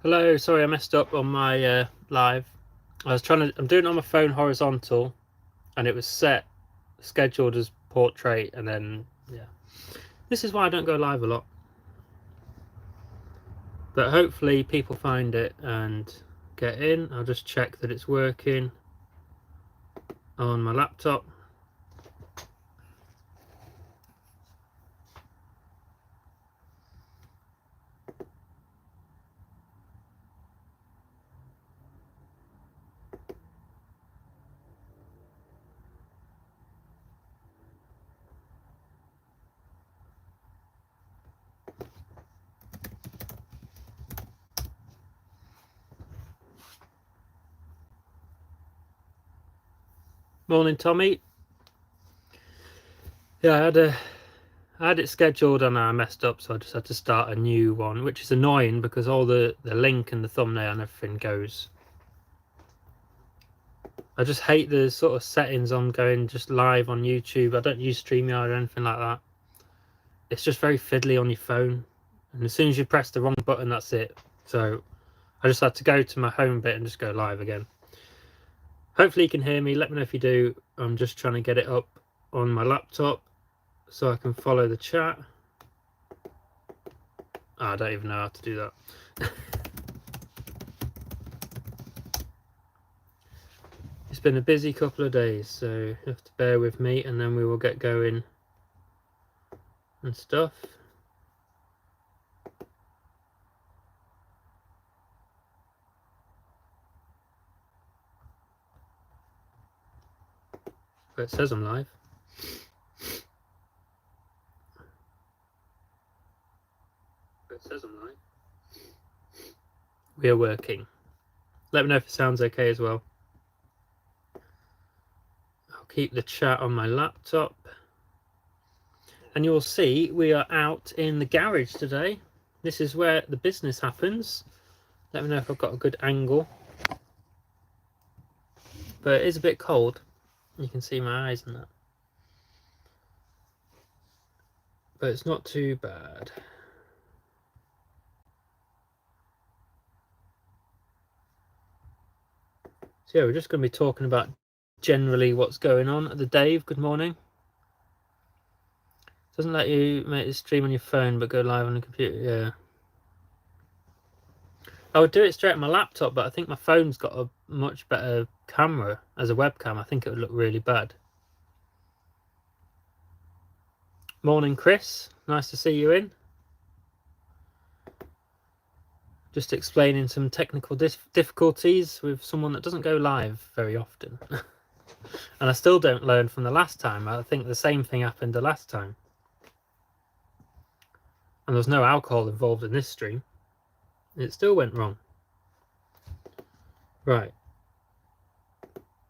Hello, sorry I messed up on my live. I'm doing it on my phone horizontal, and it was scheduled as portrait, and then, yeah. This is why I don't go live a lot. But hopefully people find it and get in. I'll just check that it's working on my laptop. Morning, Tommy. Yeah, I had it scheduled and I messed up, so I just had to start a new one, which is annoying because all the link and the thumbnail and everything goes. I just hate the sort of settings on going just live on YouTube. I don't use StreamYard or anything like that. It's just very fiddly on your phone, and as soon as you press the wrong button, that's it. So I just had to go to my home bit and just go live again. Hopefully you can hear me. Let me know if you do. I'm just trying to get it up on my laptop so I can follow the chat. I don't even know how to do that. It's been a busy couple of days, so you have to bear with me, and then we will get going and stuff. But it says I'm live. We are working. Let me know if it sounds okay as well. I'll keep the chat on my laptop. And you'll see we are out in the garage today. This is where the business happens. Let me know if I've got a good angle. But it is a bit cold. You can see my eyes and that. But it's not too bad. So yeah, we're just going to be talking about generally what's going on. The Dave, good morning. Doesn't let you make the stream on your phone but go live on the computer. Yeah. I would do it straight on my laptop, but I think my phone's got a much better camera as a webcam. I think it would look really bad. Morning, Chris. Nice to see you in. Just explaining some technical difficulties with someone that doesn't go live very often. And I still don't learn from the last time. I think the same thing happened the last time. And there was no alcohol involved in this stream. It still went wrong. Right.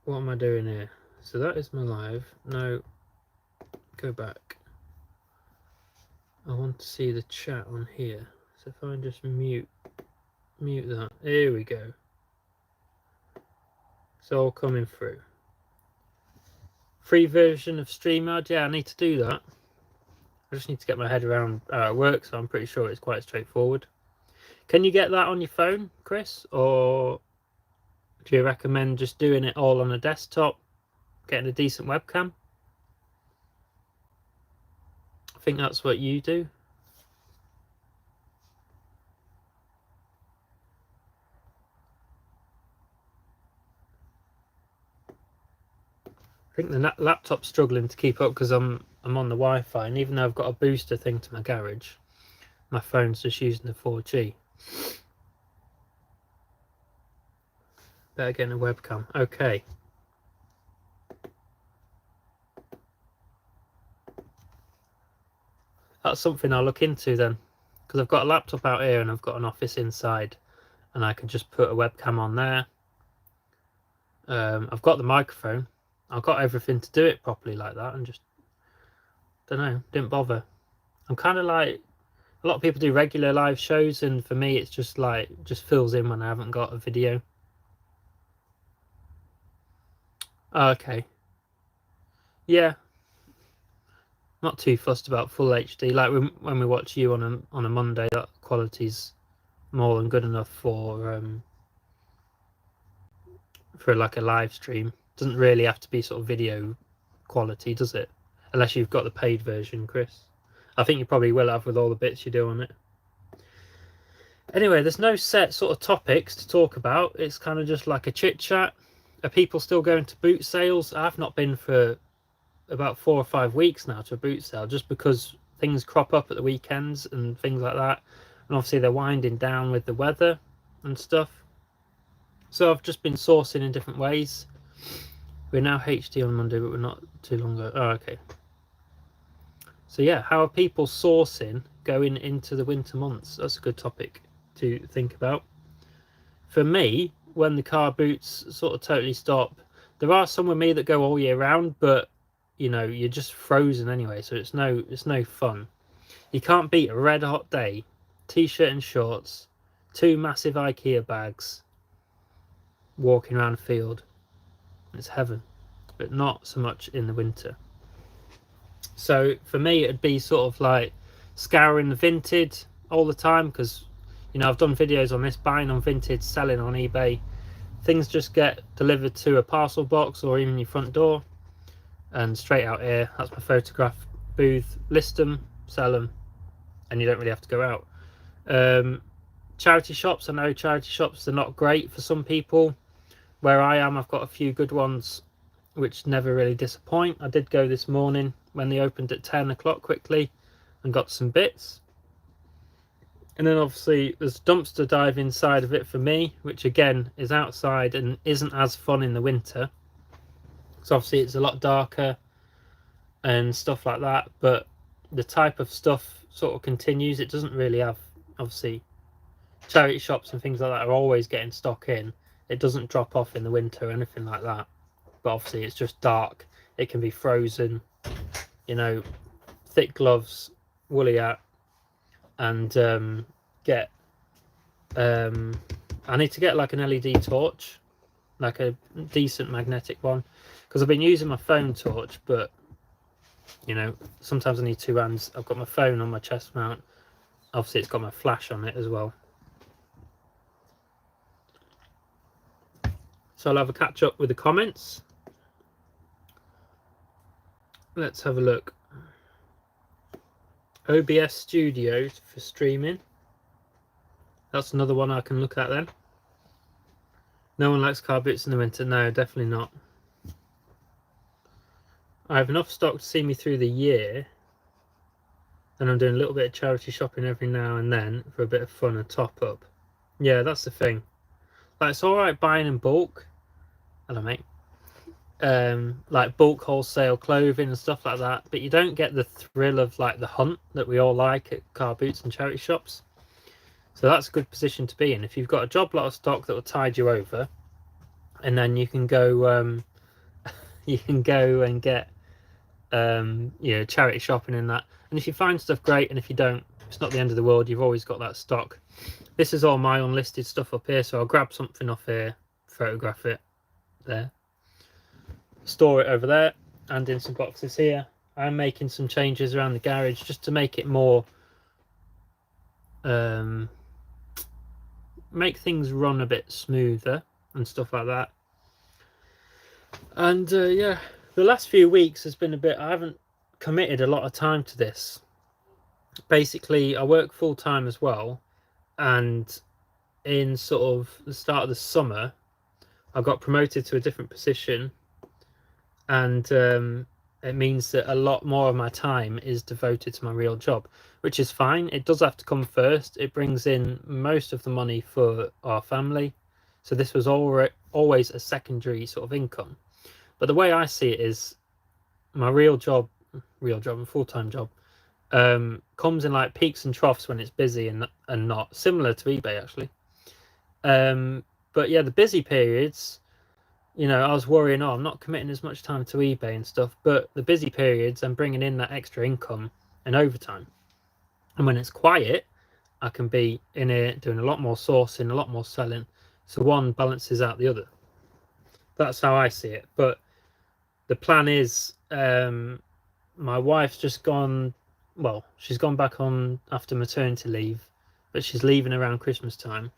What am I doing here? So that is my live. No. Go back. I want to see the chat on here. So if I just mute that. Here we go. It's all coming through. Free version of StreamYard. Yeah, I need to do that. I just need to get my head around how it works, so I'm pretty sure it's quite straightforward. Can you get that on your phone, Chris? Or do you recommend just doing it all on a desktop, getting a decent webcam? I think that's what you do. I think the laptop's struggling to keep up because I'm on the Wi-Fi, and even though I've got a booster thing to my garage, my phone's just using the 4G. Better get a webcam. Okay. That's something I'll look into then, because I've got a laptop out here and I've got an office inside, and I can just put a webcam on there. I've got the microphone. I've got everything to do it properly like that, and just don't know, didn't bother. I'm kind of like a lot of people do regular live shows, and for me it's just like just fills in when I haven't got a video. Okay. Yeah. Not too fussed about full HD. Like when we watch you on a Monday, that quality's more than good enough for like a live stream. Doesn't really have to be sort of video quality, does it? Unless you've got the paid version, Chris. I think you probably will have with all the bits you do on it. Anyway, there's no set sort of topics to talk about. It's kind of just like a chit chat. Are people still going to boot sales? I've not been for about 4 or 5 weeks now to a boot sale, just because things crop up at the weekends and things like that. And obviously they're winding down with the weather and stuff. So I've just been sourcing in different ways. We're now HD on Monday, but we're not too long ago. Oh, okay. So yeah, how are people sourcing going into the winter months? That's a good topic to think about. For me, when the car boots sort of totally stop, there are some with me that go all year round, but you know, you're just frozen anyway, so it's no fun. You can't beat a red hot day, t-shirt and shorts, 2 massive IKEA bags, walking around a field. It's heaven, but not so much in the winter. So for me, it'd be sort of like scouring the Vinted all the time, because you know, I've done videos on this, buying on Vinted, selling on eBay. Things just get delivered to a parcel box or even your front door, and straight out here. That's my photograph booth. List them, sell them, and you don't really have to go out. Charity shops, I know charity shops are not great for some people. Where I am, I've got a few good ones which never really disappoint. I did go this morning when they opened at 10 o'clock quickly and got some bits. And then obviously there's dumpster dive inside of it for me, which again is outside and isn't as fun in the winter. So obviously it's a lot darker and stuff like that, but the type of stuff sort of continues. It doesn't really have, obviously, charity shops and things like that are always getting stock in. It doesn't drop off in the winter or anything like that. But obviously it's just dark. It can be frozen, you know, thick gloves, woolly hat, and I need to get like an LED torch, like a decent magnetic one, because I've been using my phone torch, but you know, sometimes I need 2 hands. I've got my phone on my chest mount. Obviously it's got my flash on it as well. So I'll have a catch up with the comments. Let's have a look. OBS Studio for streaming. That's another one I can look at then. No one likes car boots in the winter. No, definitely not. I have enough stock to see me through the year, and I'm doing a little bit of charity shopping every now and then for a bit of fun and top up. Yeah, that's the thing. Like, it's alright buying in bulk. Hello, mate. Like bulk wholesale clothing and stuff like that, but you don't get the thrill of like the hunt that we all like at car boots and charity shops. So that's a good position to be in if you've got a job lot of stock that will tide you over, and then you can go you can go and get you know, charity shopping and that. And if you find stuff, great, and if you don't, it's not the end of the world. You've always got that stock. This is all my unlisted stuff up here, so I'll grab something off here, photograph it there, store it over there, and in some boxes here. I'm making some changes around the garage just to make it more make things run a bit smoother and stuff like that. And yeah, the last few weeks has been a bit, I haven't committed a lot of time to this. Basically I work full-time as well, and in sort of the start of the summer I got promoted to a different position, and it means that a lot more of my time is devoted to my real job, which is fine. It does have to come first. It brings in most of the money for our family, so this was always a secondary sort of income. But the way I see it is, my real job and full-time job comes in like peaks and troughs when it's busy and not, similar to eBay actually. But yeah, the busy periods, you know, I was worrying, oh, I'm not committing as much time to eBay and stuff, but the busy periods, I'm bringing in that extra income and overtime. And when it's quiet, I can be in here doing a lot more sourcing, a lot more selling. So one balances out the other. That's how I see it. But the plan is, my wife's just gone, well, she's gone back on after maternity leave but she's leaving around Christmas time,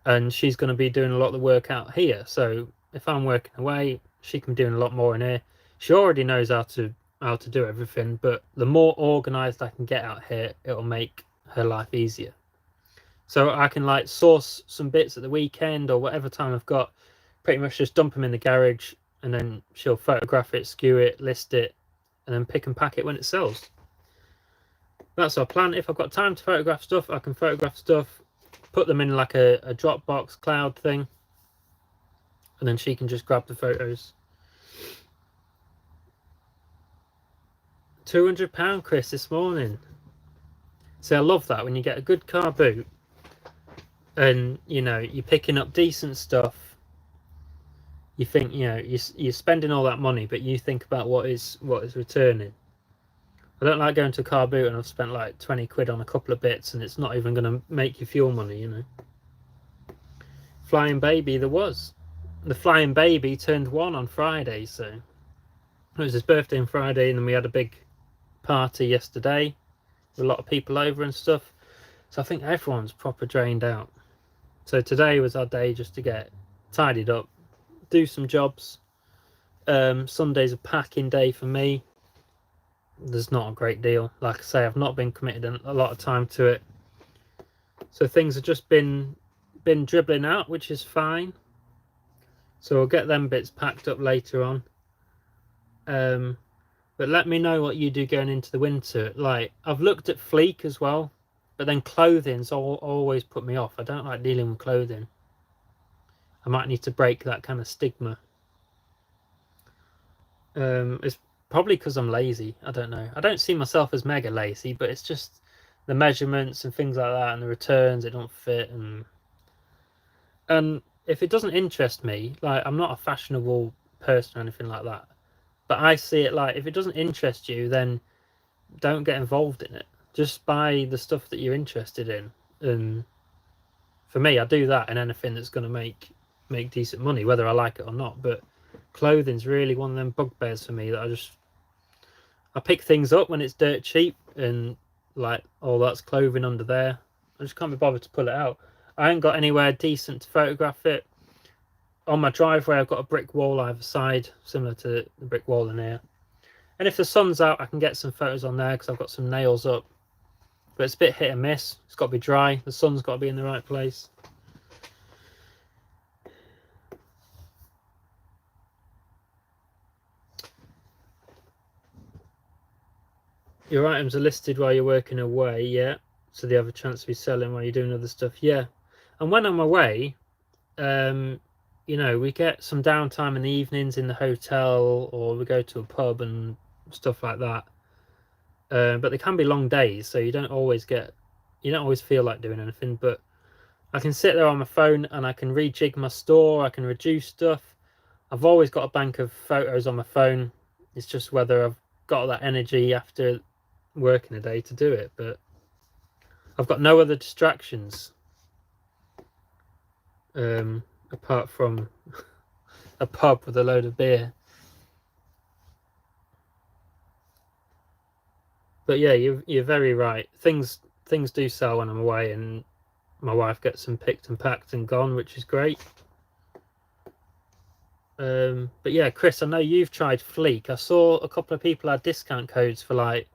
and she's going to be doing a lot of the work out here. So if I'm working away, she can be doing a lot more in here. She already knows how to do everything, but the more organized I can get out here, it'll make her life easier. So I can like source some bits at the weekend or whatever time I've got, pretty much just dump them in the garage, and then she'll photograph it, skew it, list it, and then pick and pack it when it sells. That's our plan. If I've got time to photograph stuff, I can photograph stuff, put them in like a Dropbox cloud thing, and then she can just grab the photos. £200, Chris, this morning. See, I love that when you get a good car boot and, you know, you're picking up decent stuff. You think, you know, you're spending all that money, but you think about what is returning. I don't like going to a car boot and I've spent like 20 quid on a couple of bits and it's not even going to make you fuel money, you know. Flying baby there was. The flying baby turned 1 on Friday, so it was his birthday on Friday, and then we had a big party yesterday with a lot of people over and stuff. So I think everyone's proper drained out. So today was our day just to get tidied up, do some jobs. Sunday's a packing day for me. There's not a great deal. Like I say, I've not been committed a lot of time to it. So things have just been dribbling out, which is fine. So we'll get them bits packed up later on. But let me know what you do going into the winter. Like, I've looked at Fleek as well, but then clothing's always put me off. I don't like dealing with clothing. I might need to break that kind of stigma. It's probably because I'm lazy. I don't know. I don't see myself as mega lazy, but it's just the measurements and things like that, and the returns, it don't fit. And if it doesn't interest me, like, I'm not a fashionable person or anything like that, but I see it like, if it doesn't interest you, then don't get involved in it. Just buy the stuff that you're interested in. And for me, I do that in anything that's going to make decent money, whether I like it or not. But clothing's really one of them bugbears for me, that I pick things up when it's dirt cheap, and like, oh, that's clothing under there. I just can't be bothered to pull it out. I ain't got anywhere decent to photograph it. On my driveway, I've got a brick wall either side, similar to the brick wall in here. And if the sun's out, I can get some photos on there because I've got some nails up. But it's a bit hit and miss. It's got to be dry. The sun's got to be in the right place. Your items are listed while you're working away, yeah. So they have a chance to be selling while you're doing other stuff, yeah. And when I'm away, you know, we get some downtime in the evenings in the hotel, or we go to a pub and stuff like that. But they can be long days, so you don't always feel like doing anything. But I can sit there on my phone and I can rejig my store, I can reduce stuff. I've always got a bank of photos on my phone. It's just whether I've got that energy after working a day to do it. But I've got no other distractions. Apart from a pub with a load of beer. But yeah, you're very right. Things do sell when I'm away, and my wife gets them picked and packed and gone, which is great. But yeah, Chris, I know you've tried Fleek. I saw a couple of people had discount codes for like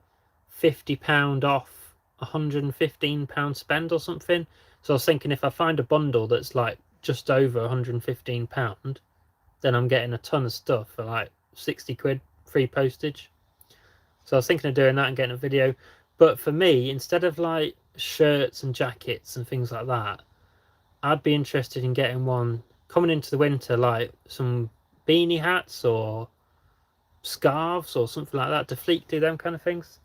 £50 off £115 spend or something. So I was thinking, if I find a bundle that's like just over £115, then I'm getting a ton of stuff for like 60 quid free postage. So I was thinking of doing that and getting a video. But for me, instead of like shirts and jackets and things like that, I'd be interested in getting one coming into the winter, like some beanie hats or scarves or something like that. Do Fleek do them kind of things?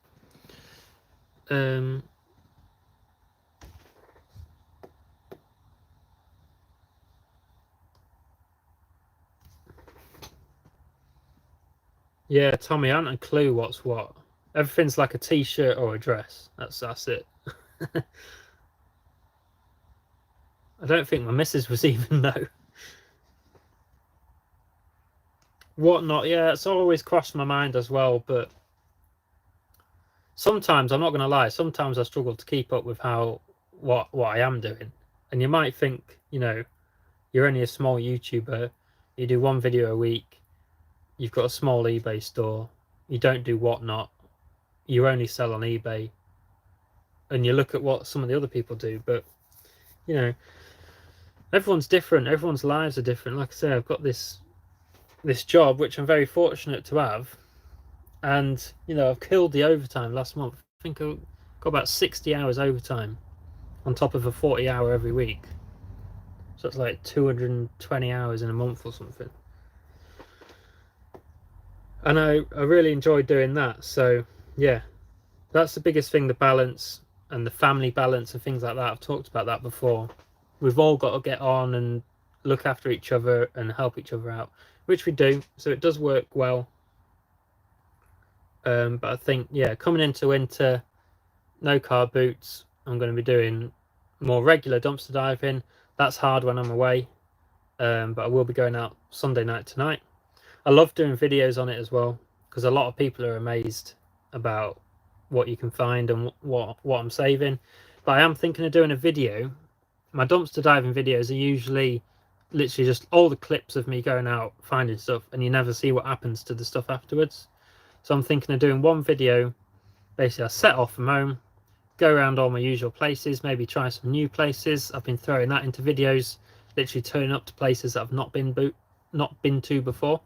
Yeah, Tommy, I haven't a clue what's what. Everything's like a t-shirt or a dress. That's it. I don't think my missus was even know. Whatnot, yeah, it's always crossed my mind as well, but sometimes, I'm not going to lie, sometimes I struggle to keep up with how what I am doing. And you might think, you know, you're only a small YouTuber, you do one video a week, you've got a small eBay store, you don't do whatnot, you only sell on eBay, and you look at what some of the other people do. But you know, everyone's different, everyone's lives are different. Like I say, I've got this job which I'm very fortunate to have, and you know, I've killed the overtime last month. I think I got about 60 hours overtime on top of a 40-hour every week, so it's like 220 hours in a month or something. And I really enjoy doing that. So yeah, that's the biggest thing, the balance and the family balance and things like that. I've talked about that before. We've all got to get on and look after each other and help each other out, which we do, so it does work well. But I think, yeah, coming into winter, no car boots, I'm going to be doing more regular dumpster diving. That's hard when I'm away, but I will be going out Sunday night tonight. I love doing videos on it as well, because a lot of people are amazed about what you can find and what I'm saving. But I am thinking of doing a video. My dumpster diving videos are usually literally just all the clips of me going out finding stuff, and you never see what happens to the stuff afterwards. So I'm thinking of doing one video. Basically, I set off from home, go around all my usual places, maybe try some new places. I've been throwing that into videos, literally turning up to places that I've not been to before.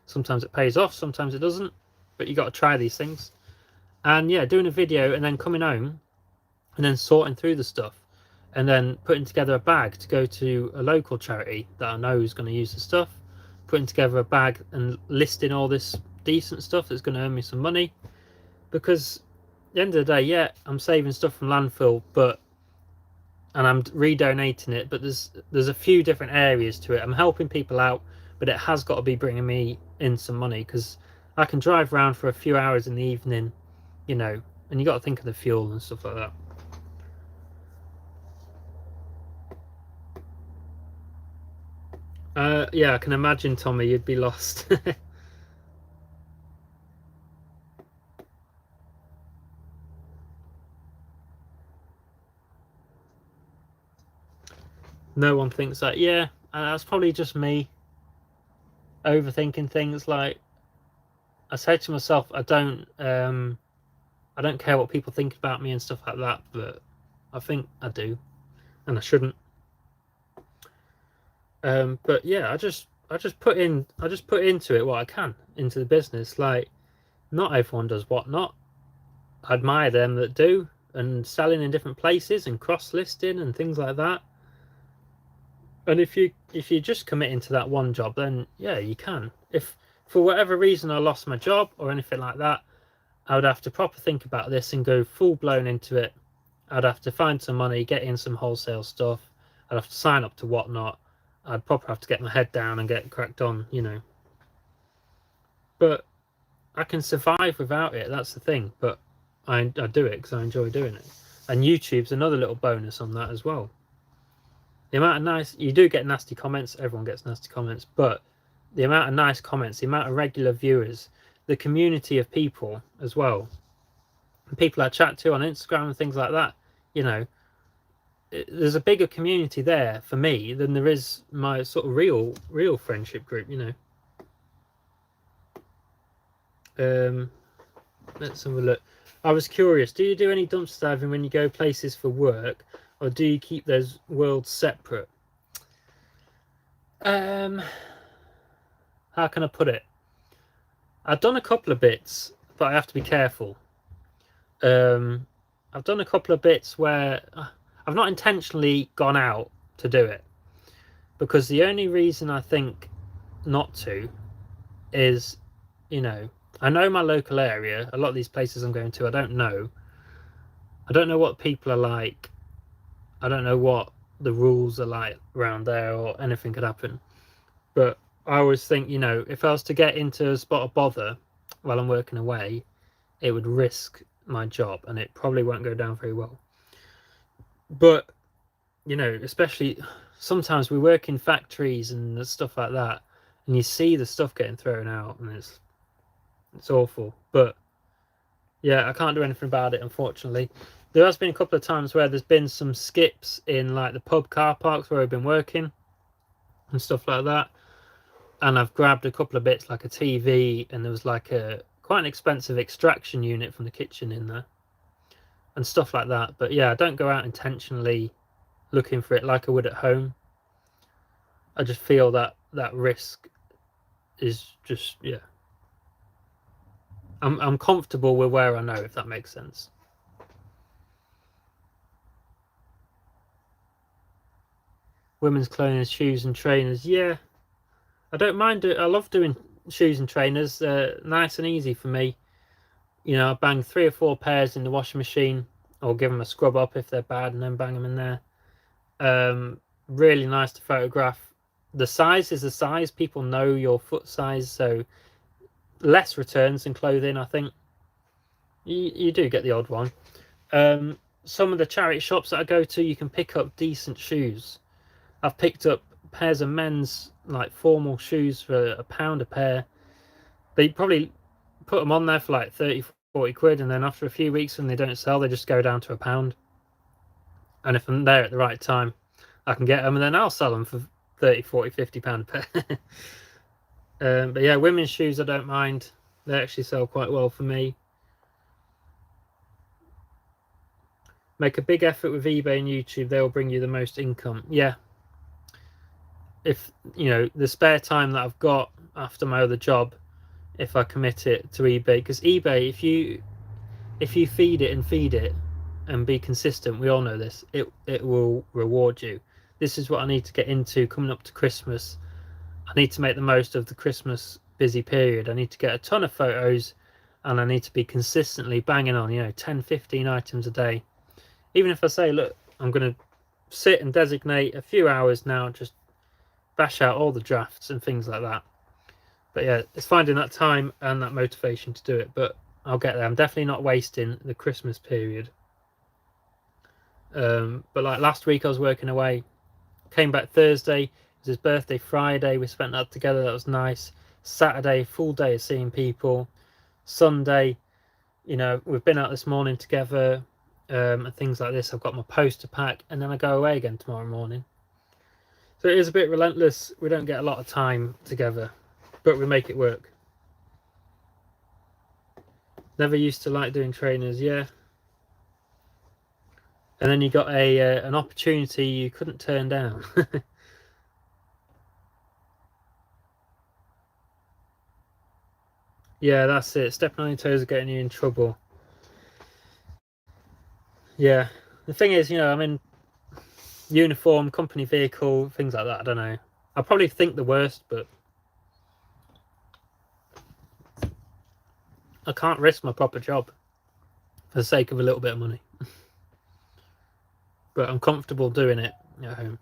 Sometimes it pays off, sometimes it doesn't, but you got to try these things. And yeah, doing a video and then coming home and then sorting through the stuff and then putting together a bag to go to a local charity that I know is going to use the stuff, putting together a bag and listing all this decent stuff that's going to earn me some money. Because at the end of the day, yeah, I'm saving stuff from landfill, and I'm redonating it, but there's a few different areas to it. I'm helping people out, but it has got to be bringing me in some money, because I can drive around for a few hours in the evening, you know, and you got to think of the fuel and stuff like that. Yeah, I can imagine, Tommy, you'd be lost. No one thinks that. Yeah, that's probably just me overthinking things. Like I say to myself, I don't care what people think about me and stuff like that, but I think I do, and I shouldn't. But yeah, I just put into it what I can into the business. Like, not everyone does whatnot. I admire them that do, and selling in different places and cross listing and things like that. And if you just commit into that one job, then yeah, you can. If for whatever reason I lost my job or anything like that, I would have to proper think about this and go full blown into it. I'd have to find some money, get in some wholesale stuff. I'd have to sign up to whatnot. I'd probably have to get my head down and get cracked on, you know. But I can survive without it. That's the thing. But I do it because I enjoy doing it. And YouTube's another little bonus on that as well. The amount of you do get nasty comments. Everyone gets nasty comments, but the amount of nice comments, the amount of regular viewers, the community of people as well, people I chat to on Instagram and things like that, you know, there's a bigger community there for me than there is my sort of real friendship group, you know. Let's have a look. I was curious, do you do any dumpster diving when you go places for work, or do you keep those worlds separate? How can I put it? I've done a couple of bits, but I have to be careful. I've done a couple of bits where I've not intentionally gone out to do it, because the only reason I think not to is, you know, I know my local area. A lot of these places I'm going to, I don't know what people are like. I don't know what the rules are like around there, or anything could happen. But I always think, you know, if I was to get into a spot of bother while I'm working away, it would risk my job, and it probably won't go down very well. But, you know, especially sometimes we work in factories and stuff like that, and you see the stuff getting thrown out, and it's awful. But yeah, I can't do anything about it, unfortunately. There has been a couple of times where there's been some skips in like the pub car parks where I've been working and stuff like that, and I've grabbed a couple of bits like a TV, and there was like a quite an expensive extraction unit from the kitchen in there and stuff like that. But yeah, I don't go out intentionally looking for it like I would at home. I just feel that that risk is just, yeah. I'm comfortable with where I know, if that makes sense. Women's clothing, shoes and trainers, yeah. I don't mind it. I love doing shoes and trainers. Nice and easy for me. You know, I bang 3 or 4 pairs in the washing machine, or give them a scrub up if they're bad, and then bang them in there. Really nice to photograph. The size is the size. People know your foot size, so less returns than clothing. I think you do get the odd one. Some of the charity shops that I go to, you can pick up decent shoes. I've picked up pairs of men's like formal shoes for £1 a pair. They probably put them on there for like 30-40 quid, and then after a few weeks when they don't sell, they just go down to £1. And if I'm there at the right time, I can get them, and then I'll sell them for 30-40-50 pound a pair. But yeah, women's shoes I don't mind. They actually sell quite well for me. Make a big effort with eBay and YouTube, they will bring you the most income. Yeah, if you know the spare time that I've got after my other job, if I commit it to eBay, because eBay, if you feed it and be consistent, we all know this, it will reward you. This is what I need to get into coming up to Christmas. I need to make the most of the Christmas busy period. I need to get a ton of photos, and I need to be consistently banging on, you know, 10-15 items a day. Even if I say, look, I'm going to sit and designate a few hours now, just bash out all the drafts and things like that. But yeah, it's finding that time and that motivation to do it. But I'll get there. I'm definitely not wasting the Christmas period. But like last week, I was working away. Came back Thursday. It was his birthday Friday. We spent that together. That was nice. Saturday, full day of seeing people. Sunday, you know, we've been out this morning together. And things like this. I've got my poster pack, and then I go away again tomorrow morning. So it is a bit relentless. We don't get a lot of time together, but we make it work. Never used to like doing trainers, yeah. And then you got an opportunity you couldn't turn down. Yeah, that's it. Stepping on your toes is getting you in trouble. Yeah, the thing is, you know, I'm in uniform, company vehicle, things like that. I don't know. I probably think the worst, but I can't risk my proper job for the sake of a little bit of money. But I'm comfortable doing it at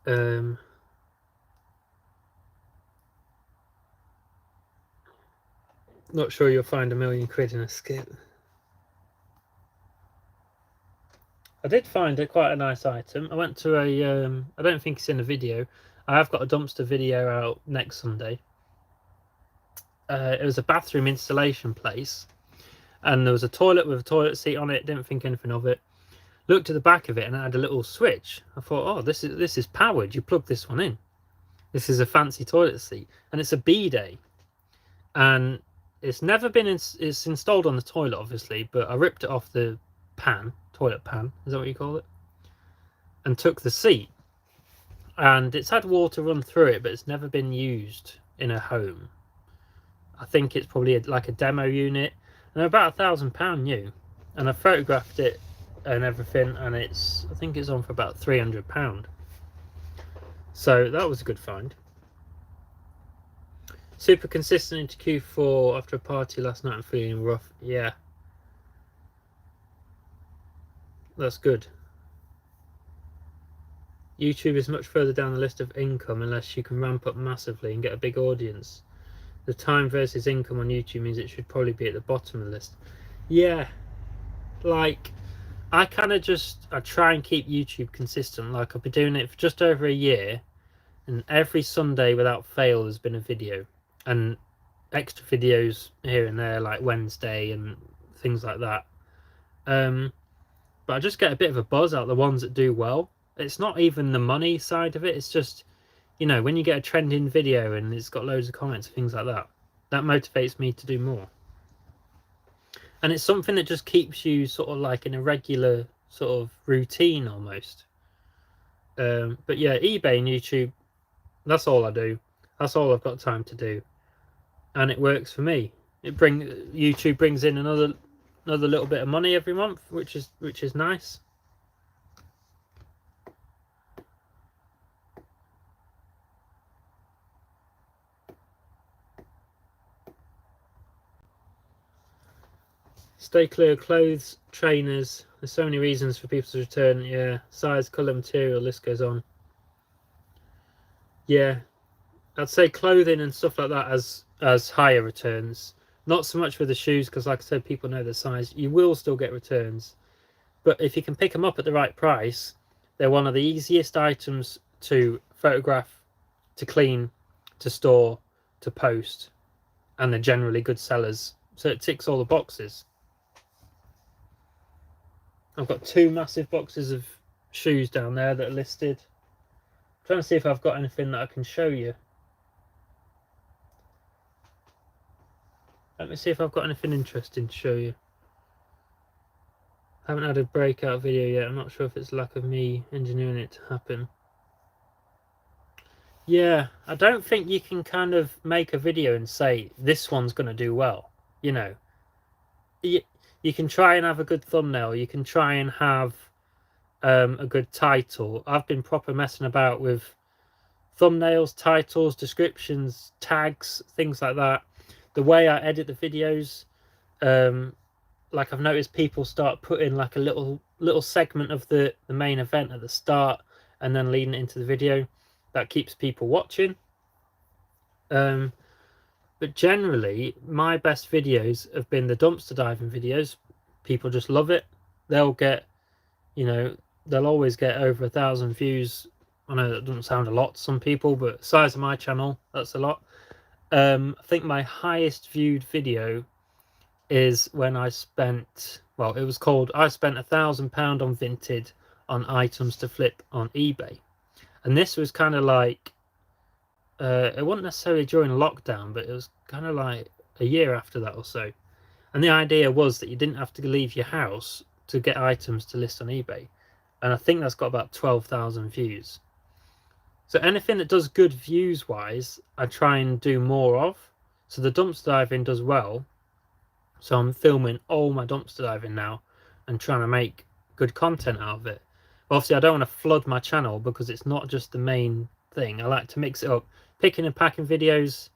home. Not sure you'll find £1 million in a skip. I did find it quite a nice item. I went to a, I don't think it's in the video. I have got a dumpster video out next Sunday. It was a bathroom installation place, and there was a toilet with a toilet seat on it. Didn't think anything of it. Looked at the back of it, and it had a little switch. I thought, oh, this is powered. You plug this one in. This is a fancy toilet seat, and it's a bidet, and it's never been it's installed on the toilet, obviously, but I ripped it off the pan. Toilet pan, is that what you call it? And took the seat, and it's had water run through it, but it's never been used in a home. I think it's probably like a demo unit, and they're about £1,000 new, and I photographed it and everything, and I think it's on for about £300. So that was a good find. Super consistent into Q4 after a party last night and feeling rough. Yeah, that's good. YouTube is much further down the list of income unless you can ramp up massively and get a big audience. The time versus income on YouTube means it should probably be at the bottom of the list. Yeah, like I kind of I try and keep YouTube consistent. Like I've been doing it for just over a year, and every Sunday without fail there's been a video, and extra videos here and there like Wednesday and things like that. But I just get a bit of a buzz out of the ones that do well. It's not even the money side of it. It's just, you know, when you get a trending video and it's got loads of comments and things like that, that motivates me to do more. And it's something that just keeps you sort of like in a regular sort of routine almost. But yeah, eBay and YouTube, that's all I do. That's all I've got time to do, and it works for me. YouTube brings in another little bit of money every month, which is nice. Stay clear of clothes, trainers. There's so many reasons for people to return. Yeah, size, colour, material, list goes on. Yeah, I'd say clothing and stuff like that as higher returns. Not so much with the shoes, because like I said, people know the size. You will still get returns, but if you can pick them up at the right price, they're one of the easiest items to photograph, to clean, to store, to post, and they're generally good sellers. So it ticks all the boxes. I've got 2 massive boxes of shoes down there that are listed. I'm trying to see if I've got anything that I can show you. Let me see if I've got anything interesting to show you. I haven't had a breakout video yet. I'm not sure if it's lack of me engineering it to happen. Yeah, I don't think you can kind of make a video and say this one's going to do well. You know, you can try and have a good thumbnail. You can try and have a good title. I've been proper messing about with thumbnails, titles, descriptions, tags, things like that. The way I edit the videos, like I've noticed people start putting like a little segment of the main event at the start and then leading into the video. That keeps people watching. But generally, my best videos have been the dumpster diving videos. People just love it. They'll get, you know, they'll always get over 1,000 views. I know that doesn't sound a lot to some people, but the size of my channel, that's a lot. I think my highest viewed video is when I spent, well, it was called I spent £1,000 on Vinted on items to flip on eBay. And this was kind of like, it wasn't necessarily during lockdown, but it was kind of like a year after that or so. And the idea was that you didn't have to leave your house to get items to list on eBay. And I think that's got about 12,000 views. So anything that does good views wise, I try and do more of. So the dumpster diving does well. So I'm filming all my dumpster diving now and trying to make good content out of it. Obviously, I don't want to flood my channel because it's not just the main thing. I like to mix it up. Picking and packing videos,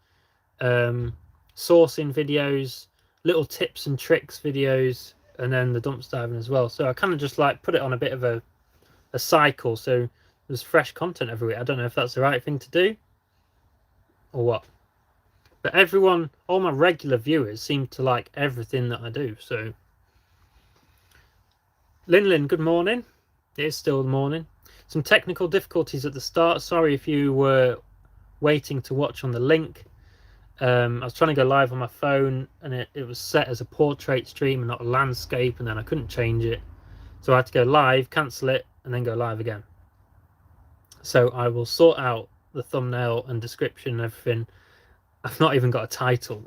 sourcing videos, little tips and tricks videos, and then the dumpster diving as well. So I kind of just like put it on a bit of a cycle. So there's fresh content every week. I don't know if that's the right thing to do or what. But everyone, all my regular viewers seem to like everything that I do. So Lin, good morning. It is still the morning. Some technical difficulties at the start. Sorry if you were waiting to watch on the link. I was trying to go live on my phone and it was set as a portrait stream and not a landscape, and then I couldn't change it. So I had to go live, cancel it, and then go live again. So I will sort out the thumbnail and description and everything. I've not even got a title.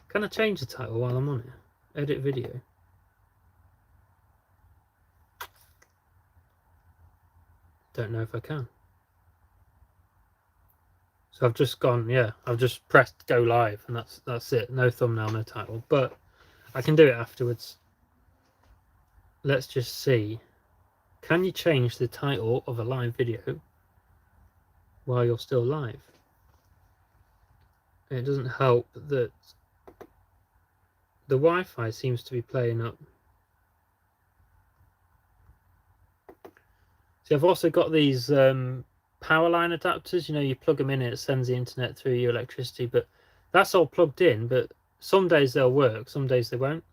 Can I change the title while I'm on it? Edit video. Don't know if I can. So I've just gone, yeah, I've just pressed go live and that's it. No thumbnail, no title. But I can do it afterwards. Let's just see. Can you change the title of a live video while you're still live? It doesn't help that the Wi-Fi seems to be playing up. See, I've also got these power line adapters. You know, you plug them in and it sends the internet through your electricity, but that's all plugged in. But some days they'll work, some days they won't.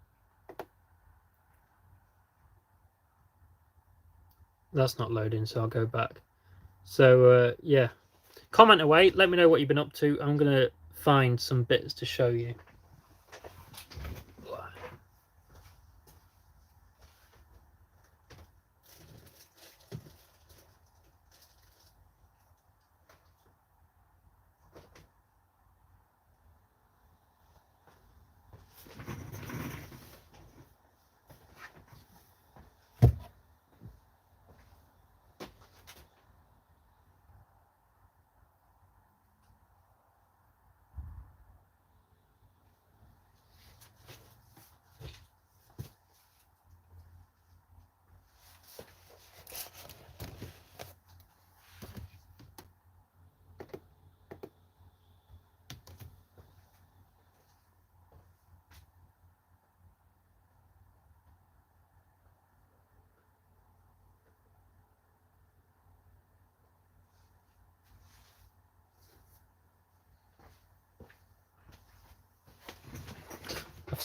That's not loading, so I'll go back. So yeah, comment away, let me know what you've been up to. I'm gonna find some bits to show you.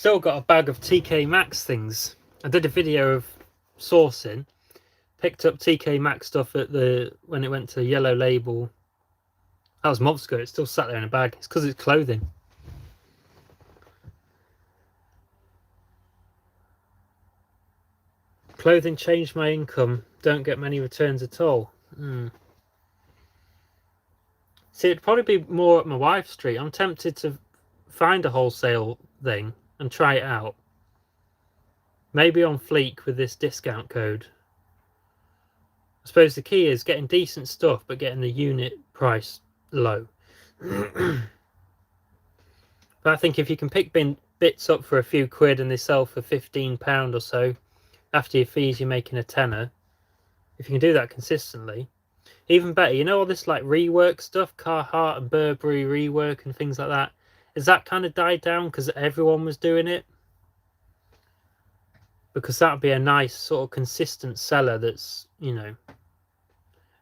still got a bag of TK Maxx things. I did a video of sourcing, picked up TK Maxx stuff at when it went to Yellow Label. That was months ago. It's still sat there in a bag. It's because it's clothing. Clothing changed my income. Don't get many returns at all. See, it'd probably be more up my wife's street. I'm tempted to find a wholesale thing and try it out. Maybe on Fleek with this discount code. I suppose the key is getting decent stuff, but getting the unit price low. But I think if you can pick bits up for a few quid and they sell for £15 or so, after your fees you're making a tenner. If you can do that consistently, even better. You know all this like rework stuff, Carhartt and Burberry rework and things like that. Is that kind of died down because everyone was doing it? Because that would be a nice sort of consistent seller that's, you know,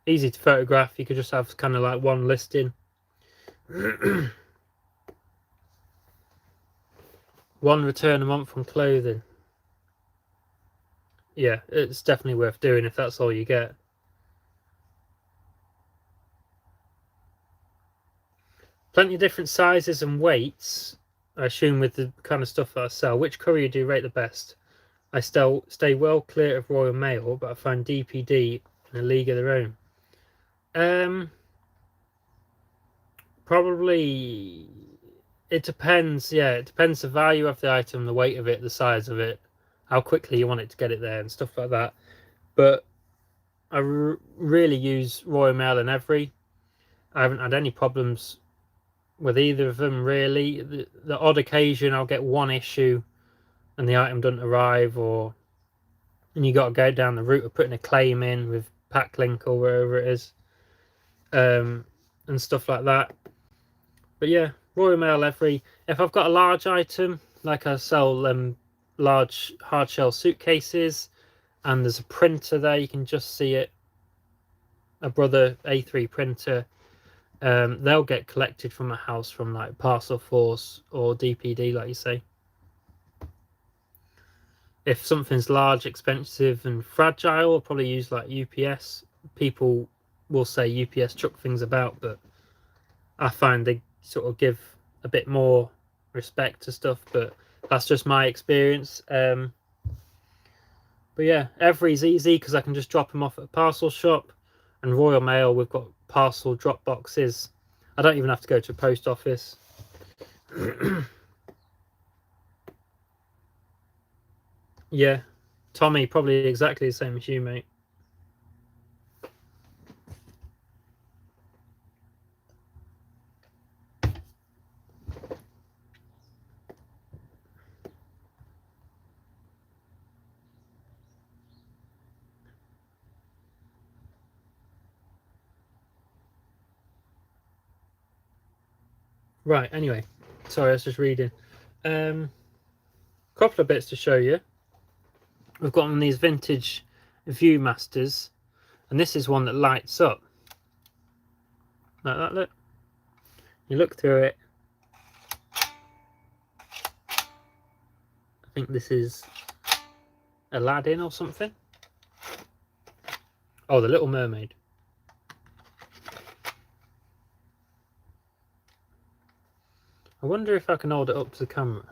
easy to photograph. You could just have kind of like one listing. One return a month on clothing. Yeah, it's definitely worth doing if that's all you get. Plenty of different sizes and weights, I assume, with the kind of stuff that I sell. Which courier do you rate the best? I still stay well clear of Royal Mail, but I find DPD in a league of their own. Probably, it depends. Yeah, it depends the value of the item, the weight of it, the size of it, how quickly you want it to get it there and stuff like that. But I really use Royal Mail and Every. I haven't had any problems with either of them really. The odd occasion I'll get one issue and the item doesn't arrive, and you got to go down the route of putting a claim in with Packlink or wherever it is, and stuff like that. But yeah, Royal Mail Every. If I've got a large item, like I sell large hard shell suitcases, and there's a printer there, you can just see it, a Brother A3 printer, they'll get collected from a house from like Parcel Force or DPD, like you say. If something's large, expensive and fragile, I'll probably use like UPS. People will say UPS chuck things about, but I find they sort of give a bit more respect to stuff, but that's just my experience. But yeah, Every's easy because I can just drop them off at a parcel shop, and Royal Mail, we've got parcel drop boxes. I don't even have to go to a post office. Yeah, Tommy, probably exactly the same as you, mate. Right, anyway, sorry, I was just reading. Couple of bits to show you. We've got on these vintage Viewmasters, and this is one that lights up like that. Look, you look through it. I think this is Aladdin or something. Oh, the Little Mermaid. I wonder if I can hold it up to the camera.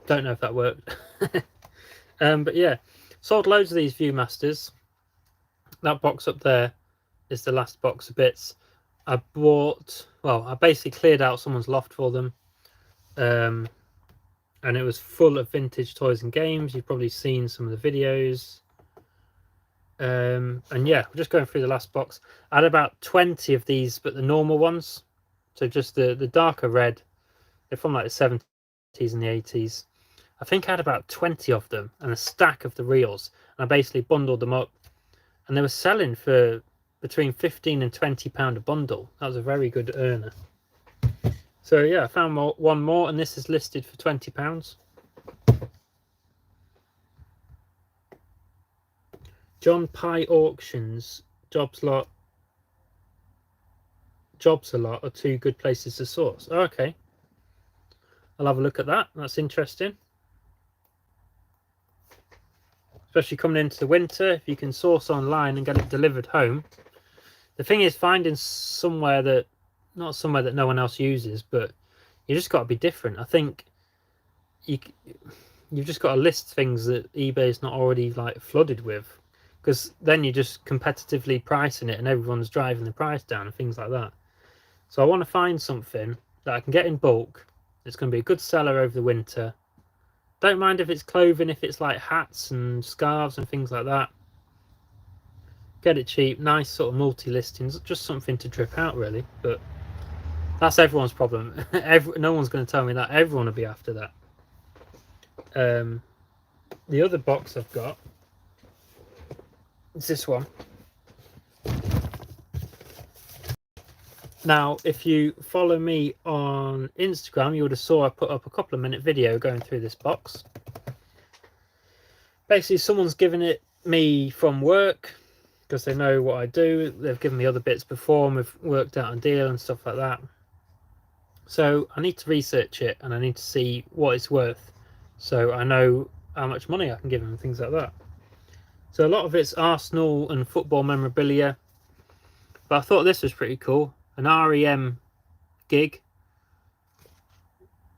Don't know if that worked. But yeah, sold loads of these Viewmasters. That box up there is the last box of bits. I bought, well, I basically cleared out someone's loft for them. And it was full of vintage toys and games. You've probably seen some of the videos. And yeah, we're just going through the last box. I had about 20 of these, but the normal ones. So just the darker red. They're from like the 70s and the 80s. I think I had about 20 of them and a stack of the reels. And I basically bundled them up. And they were selling for between £15 and £20 a bundle. That was a very good earner. So yeah, I found one more, and this is listed for £20. John Pye Auctions, Jobs a Lot are two good places to source. Oh, okay, I'll have a look at that. That's interesting. Especially coming into the winter, if you can source online and get it delivered home. The thing is finding somewhere that, not somewhere that no one else uses, but you just got to be different. I think you've just got to list things that eBay's not already like flooded with, because then you're just competitively pricing it and everyone's driving the price down and things like that. So I want to find something that I can get in bulk. It's going to be a good seller over the winter. Don't mind if it's clothing, if it's like hats and scarves and things like that. Get it cheap, nice sort of multi-listings, just something to drip out really. But that's everyone's problem. No one's going to tell me that. Everyone will be after that. The other box I've got is this one. Now, if you follow me on Instagram, you would have saw I put up a couple of minute video going through this box. Basically, someone's given it me from work because they know what I do. They've given me other bits before and we've worked out a deal and stuff like that. So I need to research it and I need to see what it's worth, so I know how much money I can give them and things like that. So a lot of it's Arsenal and football memorabilia, but I thought this was pretty cool. An REM gig,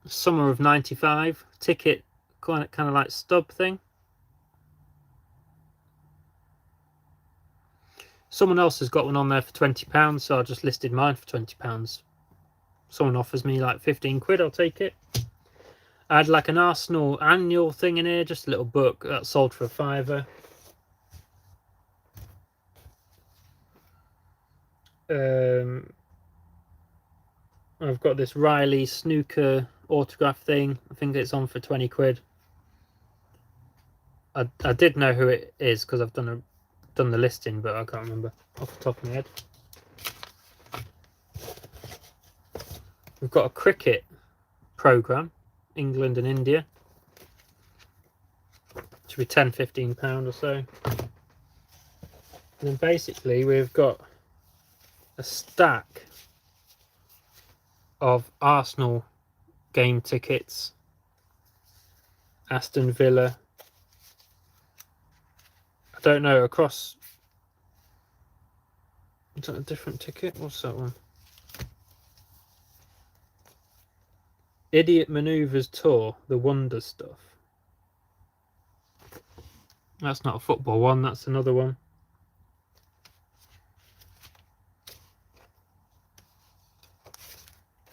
summer of '95 ticket, kind of like stub thing. Someone else has got one on there for £20, so I just listed mine for £20. Someone offers me like 15 quid, I'll take it. I had like an Arsenal annual thing in here, just a little book that sold for £5. I've got this Riley snooker autograph thing. I think it's on for 20 quid. I did know who it is because I've done the listing, but I can't remember off the top of my head. We've got a cricket program, England and India. Should be £10-15 or so. And then basically we've got a stack of Arsenal game tickets, Aston Villa. I don't know, across. Is that a different ticket? What's that one? Idiot Manoeuvres Tour, the Wonder stuff. That's not a football one, that's another one.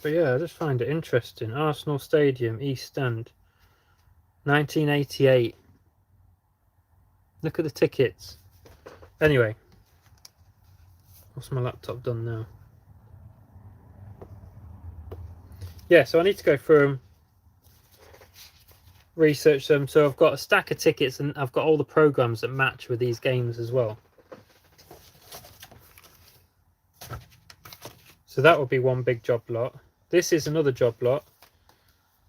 But yeah, I just find it interesting. Arsenal Stadium, East End, 1988. Look at the tickets. Anyway, what's my laptop done now? Yeah, so I need to go through them, research them. So I've got a stack of tickets and I've got all the programs that match with these games as well. So that would be one big job lot. This is another job lot.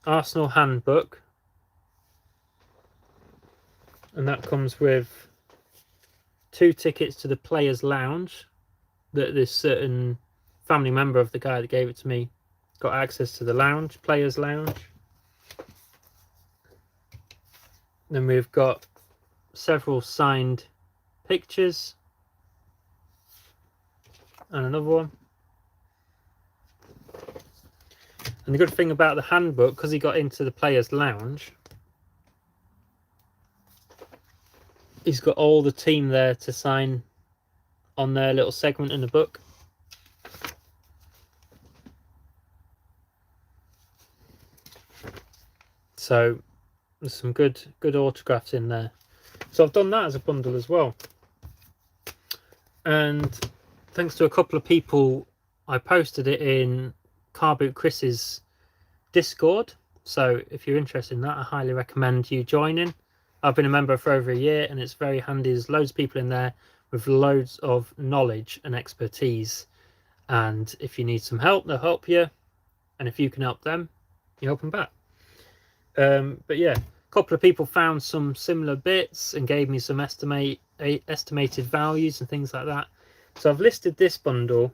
Arsenal handbook. And that comes with 2 tickets to the Players Lounge that this certain family member of the guy that gave it to me got access to, the lounge, Players Lounge. Then we've got several signed pictures and another one. And the good thing about the handbook, because he got into the Players Lounge, he's got all the team there to sign on their little segment in the book. So there's some good autographs in there. So I've done that as a bundle as well. And thanks to a couple of people, I posted it in Car Boot Chris's Discord. So if you're interested in that, I highly recommend you joining. I've been a member for over a year and it's very handy. There's loads of people in there with loads of knowledge and expertise. And if you need some help, they'll help you. And if you can help them, you help them back. But yeah, a couple of people found some similar bits and gave me some estimate estimated values and things like that. So I've listed this bundle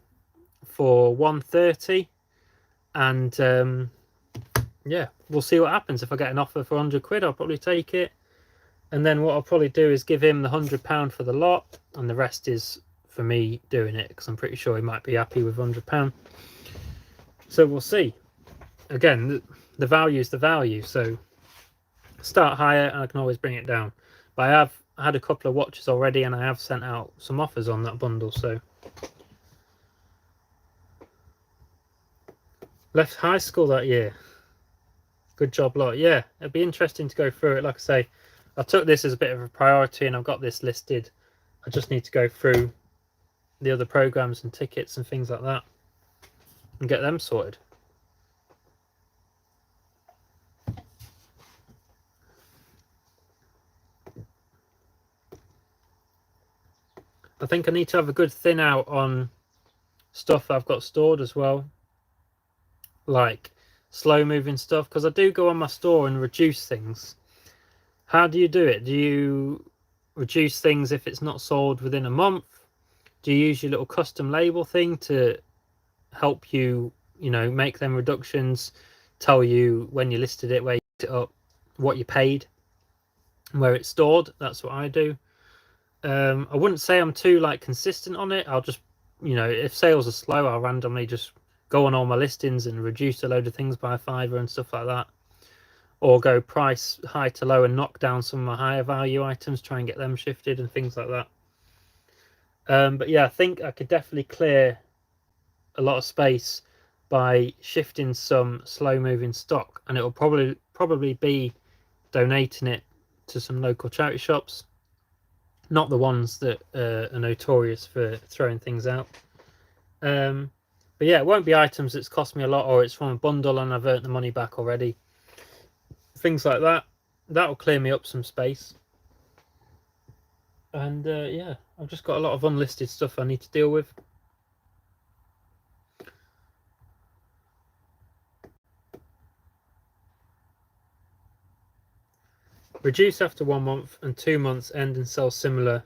for 130, and yeah, we'll see what happens. If I get an offer for 100 quid, I'll probably take it. And then what I'll probably do is give him the £100 for the lot, and the rest is for me doing it, because I'm pretty sure he might be happy with £100. So we'll see. Again, the value is the value, so start higher and I can always bring it down. But I have had a couple of watches already, and I have sent out some offers on that bundle. So left high school that year. Good job, lot. Yeah, it'd be interesting to go through it. Like I say, I took this as a bit of a priority, and I've got this listed. I just need to go through the other programs and tickets and things like that and get them sorted. I think I need to have a good thin out on stuff I've got stored as well, like slow moving stuff, because I do go on my store and reduce things. How do you do it? Do you reduce things if it's not sold within a month? Do you use your little custom label thing to help you, make them reductions, tell you when you listed it, where you picked it up, what you paid, where it's stored? That's what I do. I wouldn't say I'm too consistent on it. I'll just, if sales are slow, I'll randomly just go on all my listings and reduce a load of things by a fiver and stuff like that, or go price high to low and knock down some of my higher value items, try and get them shifted and things like that. But yeah, I think I could definitely clear a lot of space by shifting some slow moving stock, and it will probably be donating it to some local charity shops, not the ones that are notorious for throwing things out. But yeah, it won't be items that's cost me a lot, or it's from a bundle and I've earned the money back already. Things like that. That'll clear me up some space. And yeah, I've just got a lot of unlisted stuff I need to deal with. Reduce after 1 month, and 2 months end and sell similar,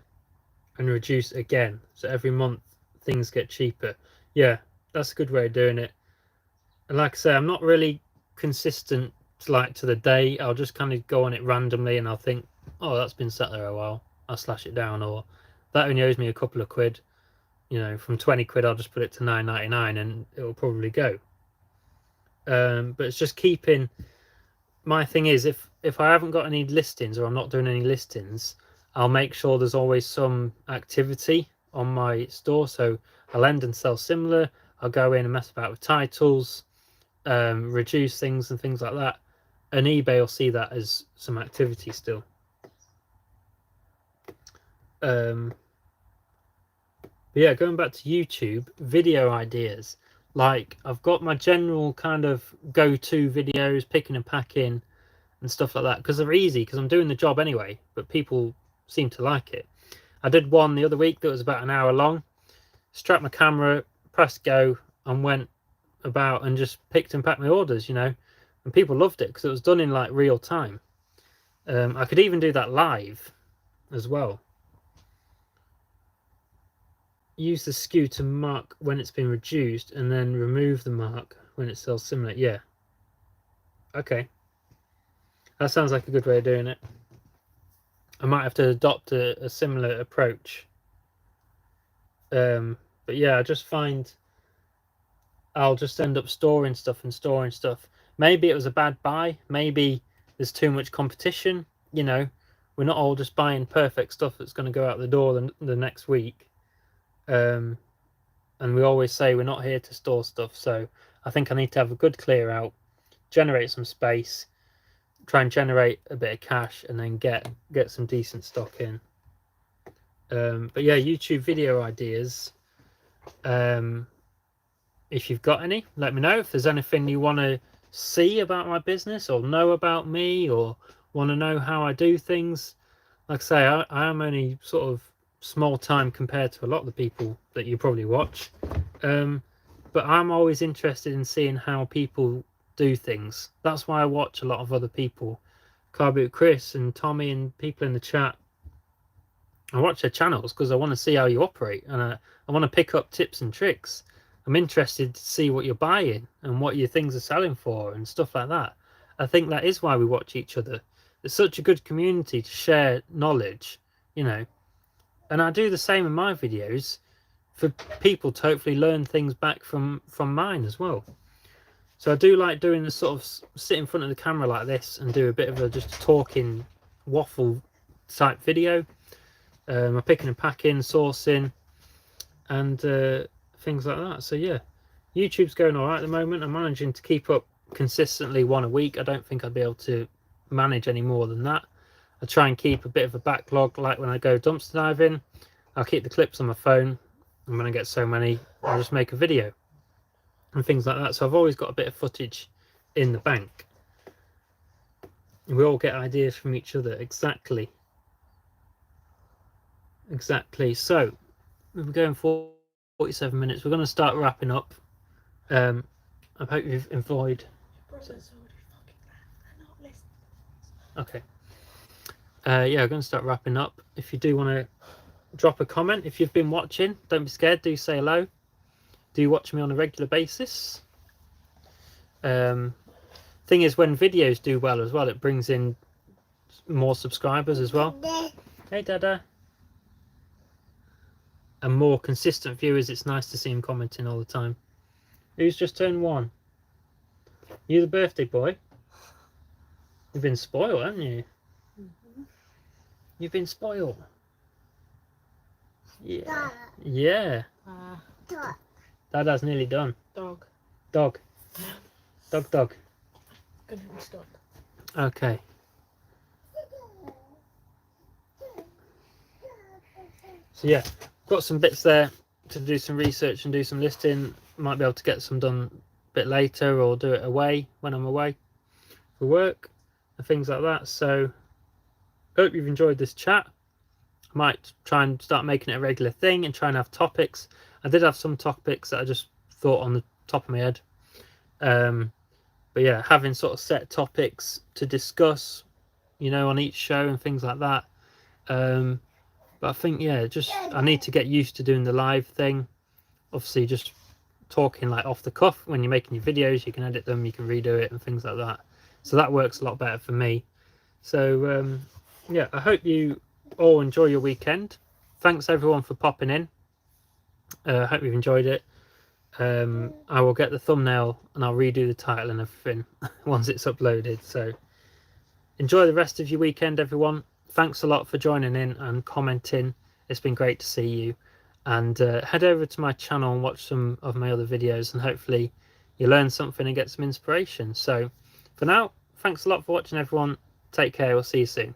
and reduce again. So every month things get cheaper. Yeah, that's a good way of doing it. And like I say, I'm not really consistent to the day. I'll just kind of go on it randomly, and I'll think, oh, that's been sat there a while, I'll slash it down, or that only owes me a couple of quid. From 20 quid I'll just put it to 9.99 and it'll probably go. But it's just keeping, my thing is, if I haven't got any listings, or I'm not doing any listings, I'll make sure there's always some activity on my store. So I'll end and sell similar, I'll go in and mess about with titles, reduce things and things like that, and eBay will see that as some activity still. But yeah, going back to YouTube, video ideas. I've got my general kind of go-to videos, picking and packing and stuff like that, because they're easy, because I'm doing the job anyway, but people seem to like it. I did one the other week that was about an hour long, strapped my camera, pressed go, and went about and just picked and packed my orders, and people loved it because it was done in real time. I could even do that live as well. Use the skew to mark when it's been reduced, and then remove the mark when it sells similar. Yeah, okay, that sounds like a good way of doing it. I might have to adopt a similar approach. But yeah, I just find I'll just end up storing stuff. Maybe it was a bad buy, maybe there's too much competition. We're not all just buying perfect stuff that's going to go out the door the next week. And we always say we're not here to store stuff, so I think I need to have a good clear out, generate some space, try and generate a bit of cash, and then get some decent stock in. But yeah, YouTube video ideas, if you've got any, let me know. If there's anything you want to see about my business, or know about me, or want to know how I do things. Like I say, I am only sort of small time compared to a lot of the people that you probably watch, but I'm always interested in seeing how people do things. That's why I watch a lot of other people, Carboot Chris and Tommy and people in the chat. I watch their channels because I want to see how you operate, and I want to pick up tips and tricks. I'm interested to see what you're buying and what your things are selling for and stuff like that. I think that is why we watch each other. It's such a good community to share knowledge, you know. And I do the same in my videos for people to hopefully learn things back from mine as well. So I do like doing the sort of sit in front of the camera like this and do a bit of a just talking waffle type video. I'm picking and packing, sourcing, and things like that. So yeah, YouTube's going all right at the moment. I'm managing to keep up consistently one a week. I don't think I'd be able to manage any more than that. I try and keep a bit of a backlog, like when I go dumpster diving. I'll keep the clips on my phone, and when I get so many, I'll just make a video and things like that. So I've always got a bit of footage in the bank. We all get ideas from each other. Exactly. So we're going for 47 minutes. We're going to start wrapping up. I hope you've enjoyed. Okay. Yeah, we're going to start wrapping up. If you do want to drop a comment, if you've been watching, don't be scared. Do say hello. Do you watch me on a regular basis? Thing is, when videos do well as well, it brings in more subscribers as well. Hey, Dada. And more consistent viewers. It's nice to see him commenting all the time. Who's just turned 1? You the birthday boy? You've been spoiled, haven't you? You've been spoiled. Yeah. Yeah. Dada's nearly done. Dog. Dog. Dog. Gonna be stuck. Okay. So yeah, got some bits there to do some research and do some listing. Might be able to get some done a bit later, or do it away when I'm away for work and things like that. So hope you've enjoyed this chat. I might try and start making it a regular thing and try and have topics. I did have some topics that I just thought on the top of my head. But yeah, having sort of set topics to discuss, you know, on each show and things like that. But I think, yeah, just I need to get used to doing the live thing. Obviously, just talking like off the cuff. When you're making your videos, you can edit them, you can redo it and things like that. So that works a lot better for me. So yeah, I hope you all enjoy your weekend. Thanks everyone for popping in. I hope you've enjoyed it. I will get the thumbnail and I'll redo the title and everything once it's uploaded. So enjoy the rest of your weekend, everyone. Thanks a lot for joining in and commenting. It's been great to see you. And head over to my channel and watch some of my other videos, and hopefully you learn something and get some inspiration. So for now, thanks a lot for watching, everyone. Take care. We'll see you soon.